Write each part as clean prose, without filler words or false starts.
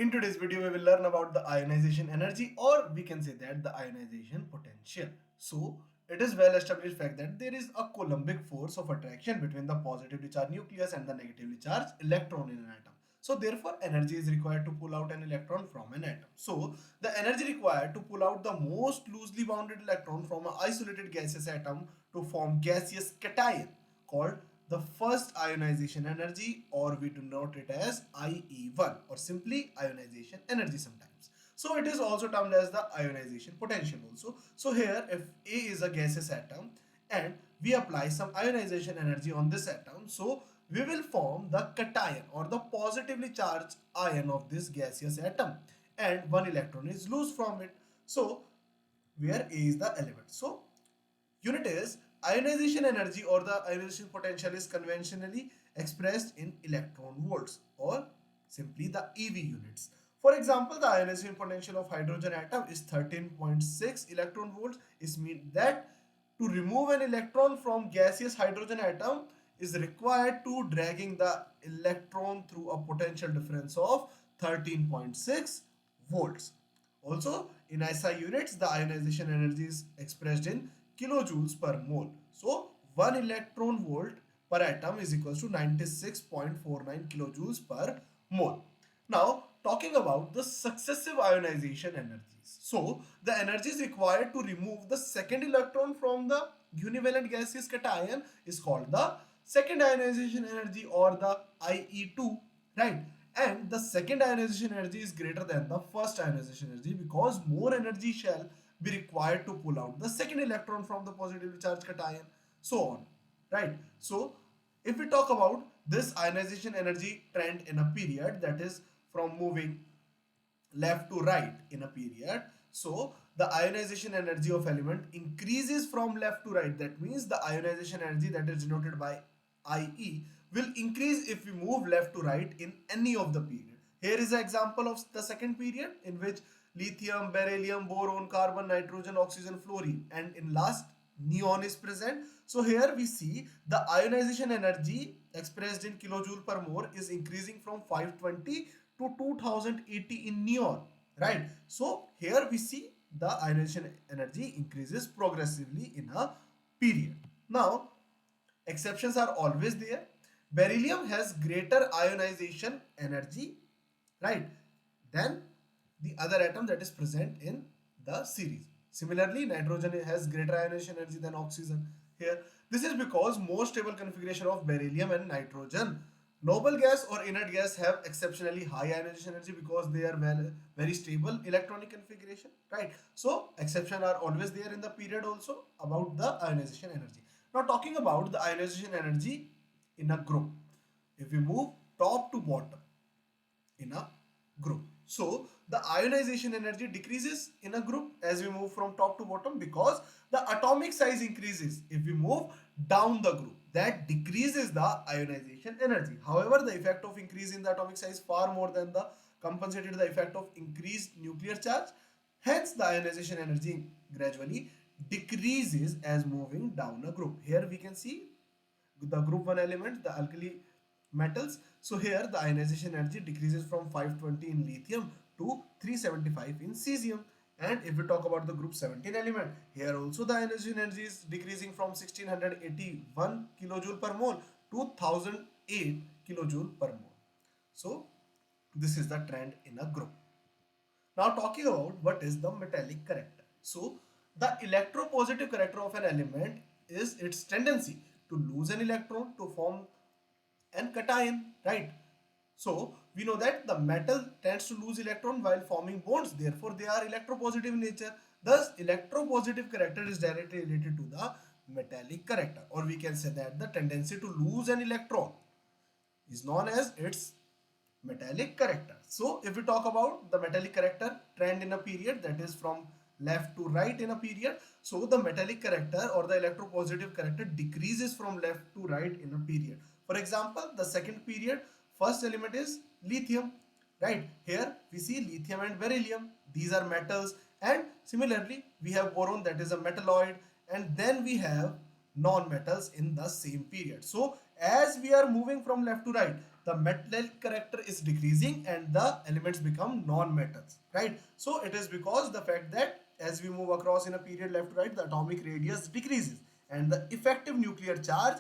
In today's video, we will learn about the ionization energy, or we can say that the ionization potential. So, it is well established fact that there is a Coulombic force of attraction between the positively charged nucleus and the negatively charged electron in an atom. So, therefore, energy is required to pull out an electron from an atom. So, the energy required to pull out the most loosely bounded electron from an isolated gaseous atom to form gaseous cation called the first ionization energy, or we denote it as IE1 or simply ionization energy sometimes. So it is also termed as the ionization potential also. So here if A is a gaseous atom and we apply some ionization energy on this atom, so we will form the cation or the positively charged ion of this gaseous atom, and one electron is loose from it. So where A is the element. So unit is ionization energy, or the ionization potential is conventionally expressed in electron volts or simply the EV units. For example, the ionization potential of hydrogen atom is 13.6 electron volts. It means that to remove an electron from gaseous hydrogen atom is required to dragging the electron through a potential difference of 13.6 volts. Also, in SI units, the ionization energy is expressed in kilojoules per mole. So, 1 electron volt per atom is equals to 96.49 kilojoules per mole. Now, talking about the successive ionization energies. So, the energies required to remove the second electron from the univalent gaseous cation is called the second ionization energy, or the IE2, right? And the second ionization energy is greater than the first ionization energy because more energy shall be required to pull out the second electron from the positively charged cation, so on, right? So if we talk about this ionization energy trend in a period, that is from moving left to right in a period, so the ionization energy of element increases from left to right. That means the ionization energy that is denoted by IE will increase if we move left to right in any of the period. Here is an example of the second period in which lithium, beryllium, boron, carbon, nitrogen, oxygen, fluorine, and in last neon is present. So here we see the ionization energy expressed in kilojoule per mole is increasing from 520 to 2080 in neon, right? So here we see the ionization energy increases progressively in a period. Now exceptions are always there. Beryllium has greater ionization energy, right, than the other atom that is present in the series. Similarly, nitrogen has greater ionization energy than oxygen here. This is because more stable configuration of beryllium and nitrogen. Noble gas or inert gas have exceptionally high ionization energy because they are very stable electronic configuration, right? So exceptions are always there in the period also about the ionization energy. Now talking about the ionization energy in a group, if we move top to bottom in a group, so the ionization energy decreases in a group as we move from top to bottom because the atomic size increases. If we move down the group, that decreases the ionization energy. However, the effect of increase in the atomic size far more than the compensated the effect of increased nuclear charge. Hence, the ionization energy gradually decreases as moving down a group. Here we can see the group 1 element, the alkali metals. So here the ionization energy decreases from 520 in lithium to 375 in cesium. And if we talk about the group 17 element, here also the ionization energy is decreasing from 1681 kilojoule per mole to 1008 kilojoule per mole. So this is the trend in a group. Now talking about what is the metallic character. So the electropositive character of an element is its tendency to lose an electron to form an cation, right? So we know that the metal tends to lose electron while forming bonds, therefore they are electropositive in nature. Thus electropositive character is directly related to the metallic character, or we can say that the tendency to lose an electron is known as its metallic character. So if we talk about the metallic character trend in a period, that is from left to right in a period, so the metallic character or the electropositive character decreases from left to right in a period. For example, the second period, first element is lithium, right? Here we see lithium and beryllium, these are metals, and similarly we have boron, that is a metalloid, and then we have non-metals in the same period. So as we are moving from left to right, the metallic character is decreasing and the elements become non-metals, right? So it is because the fact that as we move across in a period left to right, the atomic radius decreases and the effective nuclear charge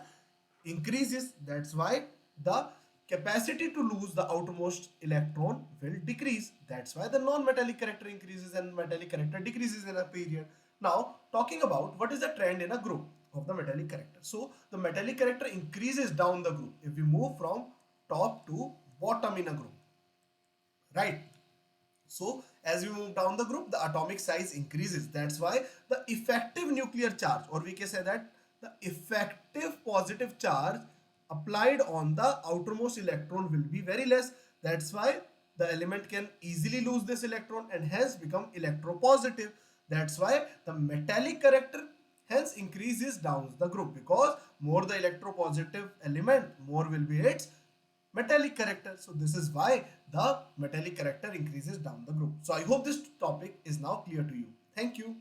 increases. That's why the capacity to lose the outermost electron will decrease. That's why the non-metallic character increases and metallic character decreases in a period. Now, talking about what is the trend in a group of the metallic character. So, the metallic character increases down the group if we move from top to bottom in a group, right? So as we move down the group, the atomic size increases. That's why the effective nuclear charge, or we can say that the effective positive charge applied on the outermost electron will be very less. That's why the element can easily lose this electron and hence become electropositive. That's why the metallic character hence increases down the group, because more the electropositive element, more will be its metallic character. So this is why the metallic character increases down the group. So I hope this topic is now clear to you. Thank you.